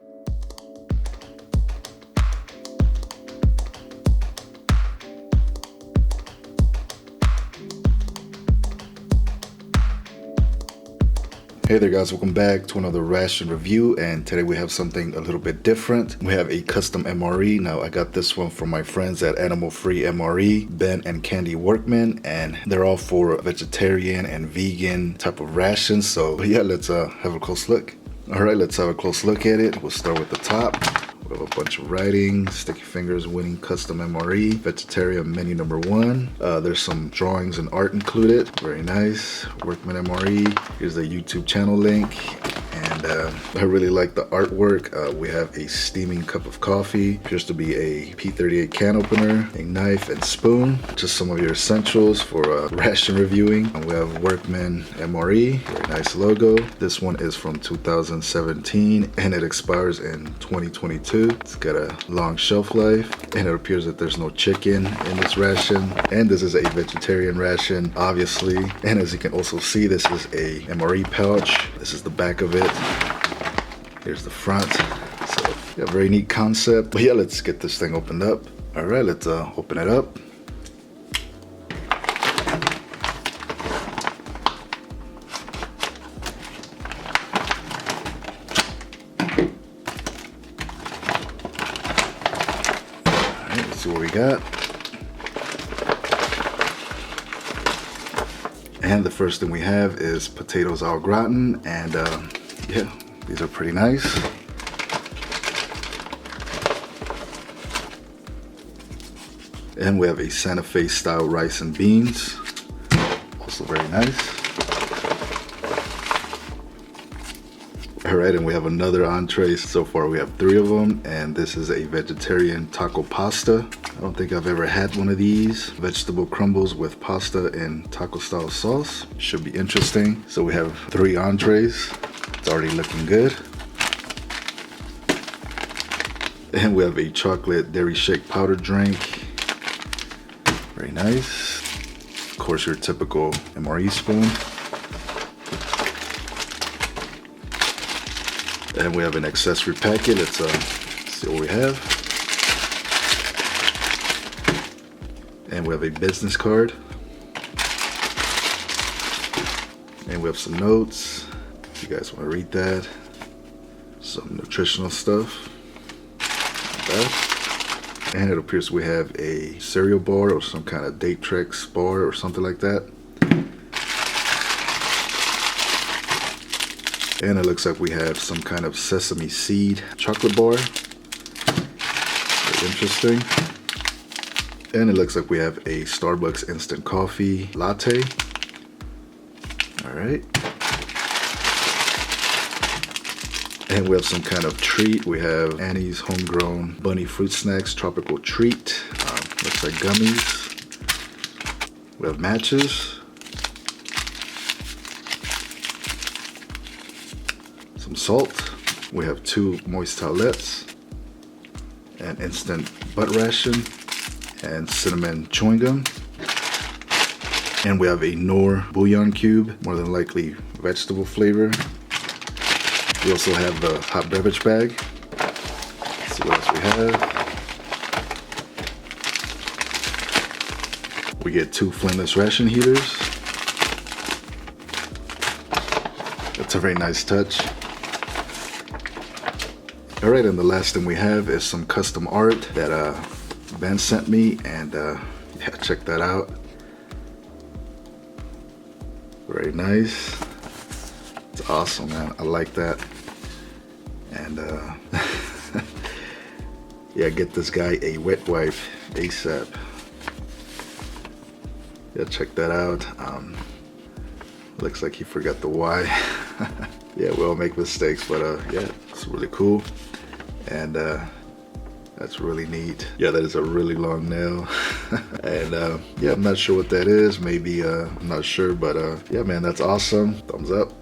Hey there guys, welcome back to another ration review, and today we have something a little bit different. We have a custom M.R.E. Now I got this one from my friends at Animal Free M.R.E, Ben and Candy Workman, and they're all for vegetarian and vegan type of rations. So yeah, let's have a close look. Alright, let's have a close look at it. We'll start with the top. We have a bunch of writing, sticky fingers, winning custom M.R.E, vegetarian menu number 1. There's some drawings and art included, very nice. Workman M.R.E, here's the YouTube channel link, and I really like the artwork. We have a steaming cup of coffee, appears to be a P38 can opener, a knife and spoon, just some of your essentials for ration reviewing. And we have Workman M.R.E, very nice logo. This one is from 2017 and it expires in 2022. It's got a long shelf life, and it appears that there's no chicken in this ration, and this is a vegetarian ration, obviously. And as you can also see, this is a M.R.E pouch. This is the back of it. Here's the front. So yeah, very neat concept. But yeah, let's get this thing opened up. All right, let's open it up. See what we got. And the first thing we have is potatoes au gratin, and yeah, these are pretty nice. And we have a Santa Fe style rice and beans, also very nice. Alright, and we have another entree. So far we have 3 of them, and this is a vegetarian taco pasta. I don't think I've ever had one of these. Vegetable crumbles with pasta and taco style sauce. Should be interesting. So we have 3 entrees. It's already looking good. And we have a chocolate dairy shake powder drink. Very nice. Of course, your typical M.R.E spoon. And we have an accessory packet. Let's see what we have. And we have a business card. And we have some notes. If you guys want to read that. Some nutritional stuff. Like that. And it appears we have a cereal bar or some kind of Daterex bar or something like that. And it looks like we have some kind of sesame seed chocolate bar. Very interesting. And it looks like we have a Starbucks instant coffee latte. All right. And we have some kind of treat. We have Annie's Homegrown Bunny Fruit Snacks Tropical Treat. Looks like gummies. We have matches. Some salt. We have 2 moist towelettes, an instant butt ration, and cinnamon chewing gum. And we have a M.R.E Bouillon Cube, more than likely vegetable flavor. We also have the hot beverage bag. Let's see what else we have. We get 2 flameless ration heaters. That's a very nice touch. Alright, and the last thing we have is some custom art that Ben sent me, and yeah, check that out. Very nice. It's awesome, man. I like that. And yeah, get this guy a wet wipe ASAP. Yeah, check that out. Looks like he forgot the Y. Yeah, we all make mistakes, but yeah, it's really cool. And that's really neat. Yeah, that is a really long nail. And yeah, I'm not sure what that is. Maybe, I'm not sure, but yeah, man, that's awesome. Thumbs up.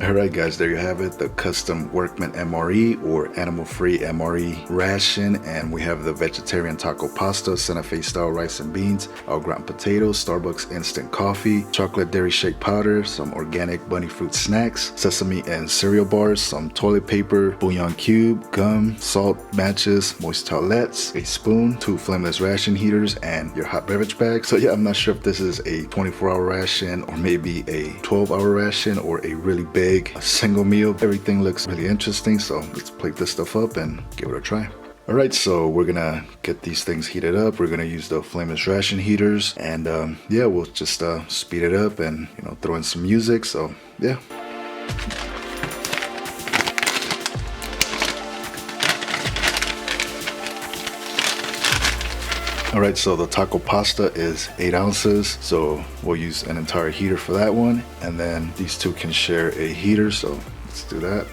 Alright guys, there you have it, the custom Workman M.R.E. or animal-free M.R.E. ration, and we have the vegetarian taco pasta, Santa Fe style rice and beans, our ground potatoes, Starbucks instant coffee, chocolate dairy shake powder, some organic bunny fruit snacks, sesame and cereal bars, some toilet paper, Bouillon Cube, gum, salt, matches, moist towelettes, a spoon, 2 flameless ration heaters, and your hot beverage bag. So yeah, I'm not sure if this is a 24-hour ration or maybe a 12-hour ration or a really big single meal. Everything looks really interesting, so let's plate this stuff up and give it a try. Alright, so we're gonna get these things heated up. We're gonna use the flameless ration heaters, and yeah, we'll just speed it up and, you know, throw in some music. So yeah. Alright, so the taco pasta is 8 ounces, so we'll use an entire heater for that one, and then these two can share a heater, so let's do that.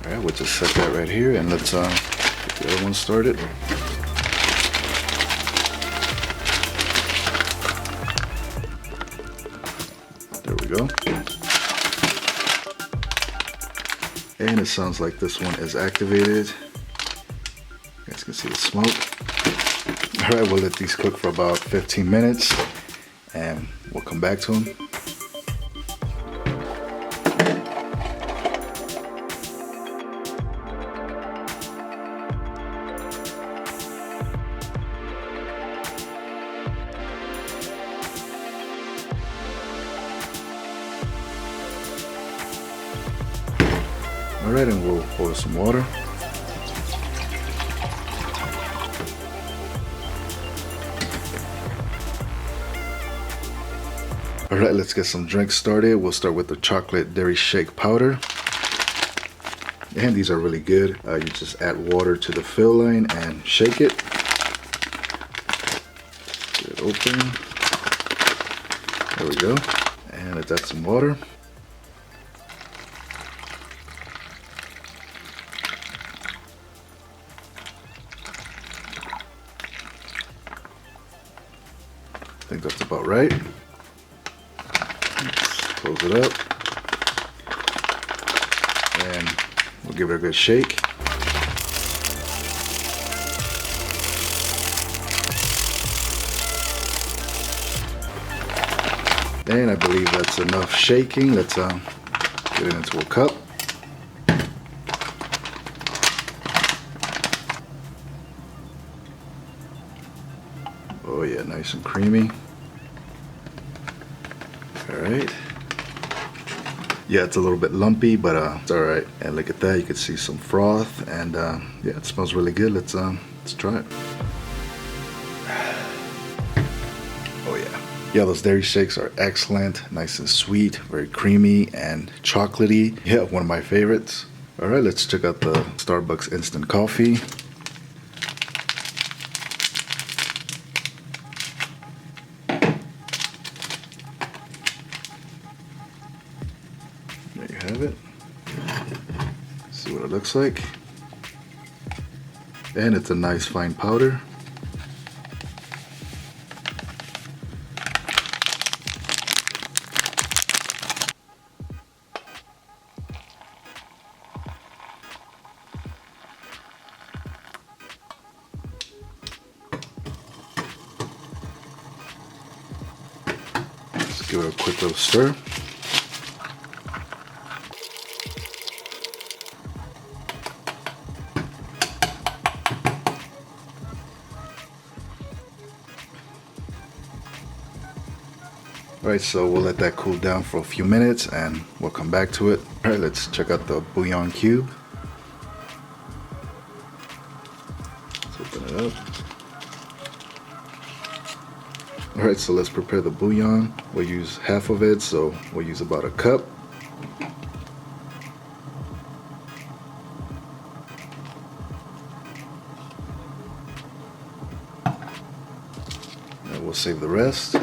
Alright, we'll just set that right here, and let's get the other one started. There we go. And it sounds like this one is activated. You guys can see the smoke. Alright, we'll let these cook for about 15 minutes and we'll come back to them. Alright, and we'll pour some water. Alright, let's get some drinks started. We'll start with the chocolate dairy shake powder. And these are really good. You just add water to the fill line and shake it. Get it open. There we go. And let's add some water. I think that's about right. Let's close it up. And we'll give it a good shake. And I believe that's enough shaking. Let's get it into a cup. Oh yeah, nice and creamy. Alright. Yeah, it's a little bit lumpy, but it's alright. And look at that, you can see some froth, and yeah, it smells really good. Let's try it. Oh yeah. Yeah, those dairy shakes are excellent, nice and sweet, very creamy and chocolatey. Yeah, one of my favorites. Alright, let's check out the Starbucks instant coffee. There you have it. See what it looks like. And it's a nice fine powder. Let's give it a quick little stir. Alright, so we'll let that cool down for a few minutes and we'll come back to it. Alright, let's check out the Bouillon Cube. Let's open it up. Alright, so let's prepare the bouillon. We'll use half of it, so we'll use about a cup. And we'll save the rest.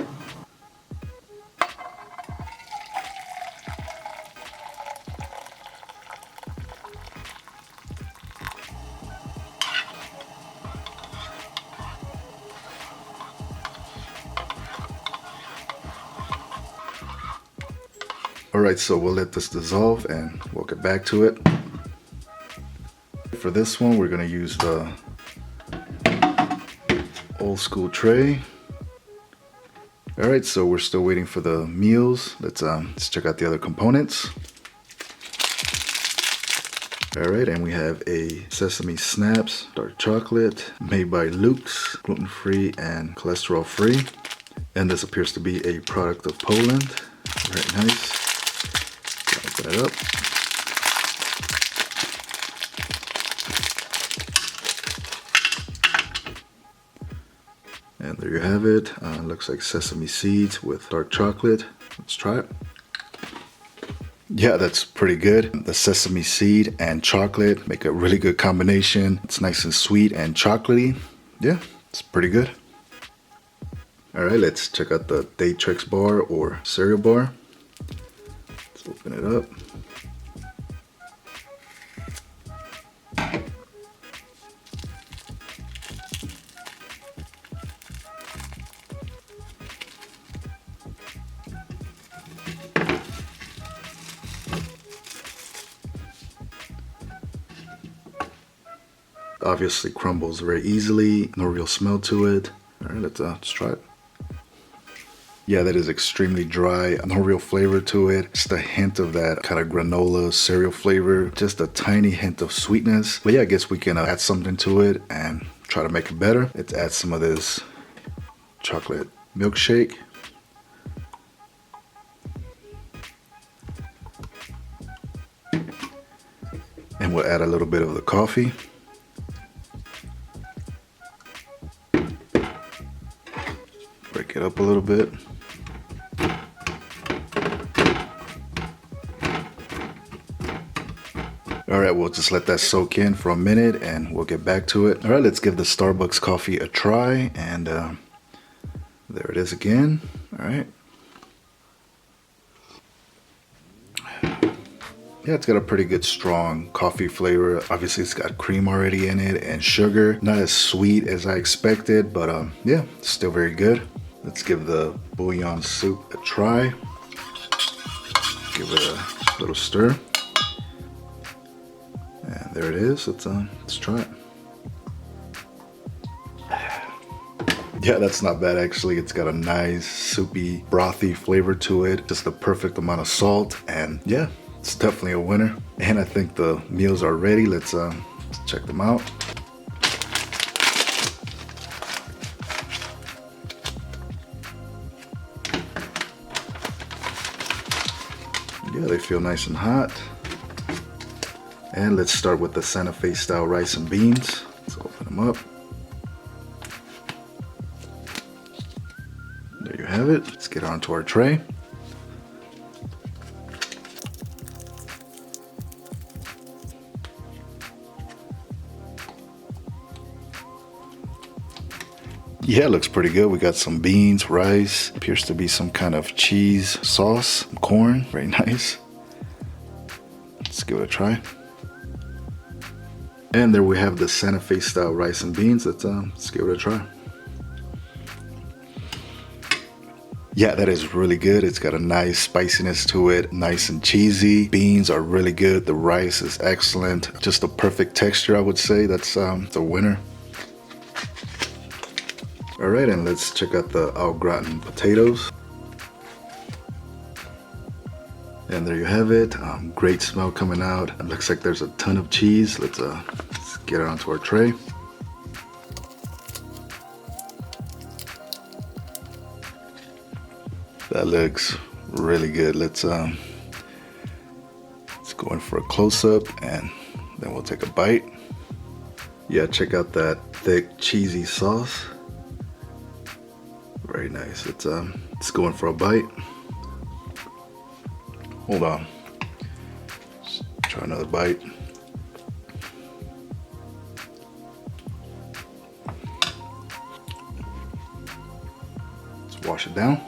All right, so we'll let this dissolve and we'll get back to it. For this one, we're gonna use the old school tray. All right, so we're still waiting for the meals. Let's check out the other components. All right, and we have a Sesame Snaps dark chocolate made by Luke's, gluten-free and cholesterol-free. And this appears to be a product of Poland. Very nice. Open it up. And there you have it. Looks like sesame seeds with dark chocolate. Let's try it. Yeah, that's pretty good. The sesame seed and chocolate make a really good combination. It's nice and sweet and chocolatey. Yeah, it's pretty good. All right, let's check out the Datrix bar or cereal bar. Let's open it up. Obviously crumbles very easily, no real smell to it. All right, let's try it. Yeah, that is extremely dry, no real flavor to it. Just a hint of that kind of granola cereal flavor, just a tiny hint of sweetness. But yeah, I guess we can add something to it and try to make it better. Let's add some of this chocolate milkshake. And we'll add a little bit of the coffee. Break it up a little bit. All right, we'll just let that soak in for a minute and we'll get back to it. All right, let's give the Starbucks coffee a try. And there it is again. All right. Yeah, it's got a pretty good strong coffee flavor. Obviously, it's got cream already in it and sugar. Not as sweet as I expected, but yeah, it's still very good. Let's give the bouillon soup a try. Give it a little stir. And there it is. Let's try it. Yeah, that's not bad actually. It's got a nice soupy, brothy flavor to it. Just the perfect amount of salt. And yeah, it's definitely a winner. And I think the meals are ready. Let's check them out. Yeah, they feel nice and hot. And let's start with the Santa Fe style rice and beans. Let's open them up. There you have it. Let's get onto our tray. Yeah, it looks pretty good. We got some beans, rice, appears to be some kind of cheese sauce, corn, very nice. Let's give it a try. And there we have the Santa Fe style rice and beans. Let's give it a try. Yeah, that is really good. It's got a nice spiciness to it, nice and cheesy. Beans are really good. The rice is excellent. Just a perfect texture, I would say. That's a winner. All right, and let's check out the au gratin potatoes. And there you have it. Great smell coming out. It looks like there's a ton of cheese. Let's get it onto our tray. That looks really good. Let's go in for a close-up and then we'll take a bite. Yeah, check out that thick cheesy sauce. Very nice. Let's go in for a bite. Hold on. Let's try another bite. Let's wash it down.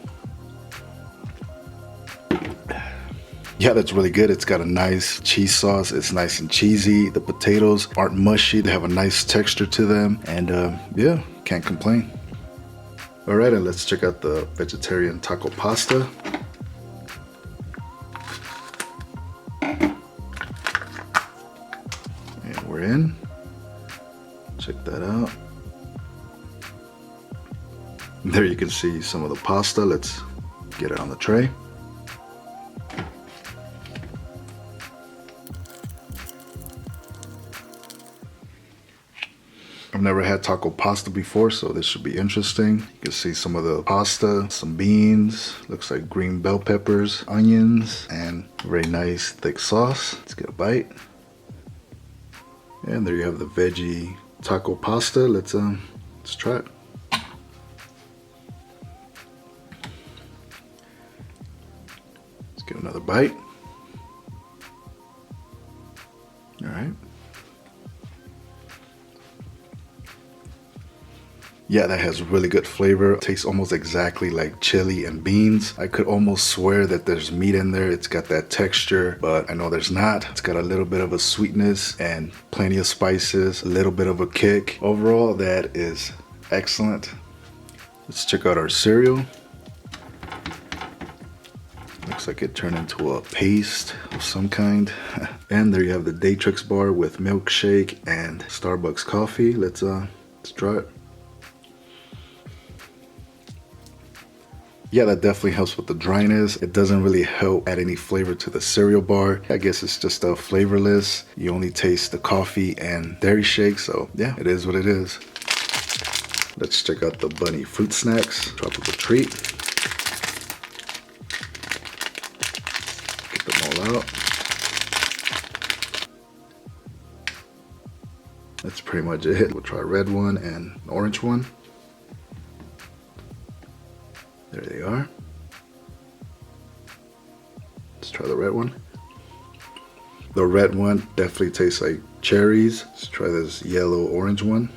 Yeah, that's really good. It's got a nice cheese sauce. It's nice and cheesy. The potatoes aren't mushy. They have a nice texture to them. And yeah, can't complain. All right, and let's check out the vegetarian taco pasta. we're in. Check that out. There you can see some of the pasta. Let's get it on the tray. I've never had taco pasta before, so this should be interesting. You can see some of the pasta, some beans, looks like green bell peppers, onions, and very nice thick sauce. Let's get a bite. And there you have the veggie taco pasta. Let's try it. Let's get another bite. All right. Yeah, that has really good flavor. It tastes almost exactly like chili and beans. I could almost swear that there's meat in there. It's got that texture, but I know there's not. It's got a little bit of a sweetness and plenty of spices, a little bit of a kick. Overall, that is excellent. Let's check out our cereal. Looks like it turned into a paste of some kind. And there you have the Derynck bar with milkshake and Starbucks coffee. Let's try it. Yeah, that definitely helps with the dryness. It doesn't really help add any flavor to the cereal bar. I guess it's just flavorless. You only taste the coffee and dairy shake, so yeah, it is what it is. Let's check out the bunny fruit snacks. Tropical treat. Get them all out. That's pretty much it. We'll try a red one and an orange one. There they are. Let's try the red one. The red one definitely tastes like cherries. Let's try this yellow orange one.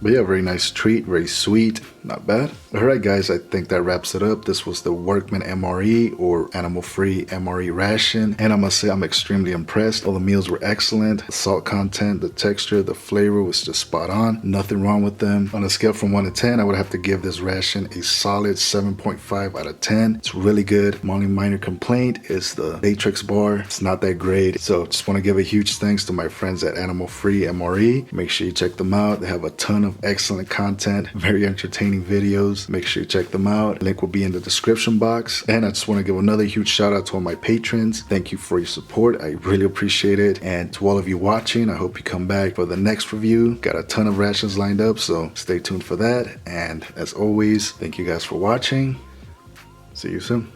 But yeah, very nice treat, very sweet, not bad. Alright guys, I think that wraps it up. This was the Workman M.R.E or animal-free M.R.E ration. And I must say I'm extremely impressed. All the meals were excellent. The salt content, the texture, the flavor was just spot on. Nothing wrong with them. On a scale from 1 to 10, I would have to give this ration a solid 7.5 out of 10. It's really good. My only minor complaint is the Derynck bar. It's not that great. So just want to give a huge thanks to my friends at Animal Free M.R.E. Make sure you check them out. They have a ton of excellent content, very entertaining videos. Make sure you check them out. Link will be in the description box. And I just want to give another huge shout out to all my patrons. Thank you for your support. I really appreciate it. And to all of you watching, I hope you come back for the next review. Got a ton of rations lined up, so stay tuned for that. And as always, thank you guys for watching. See you soon.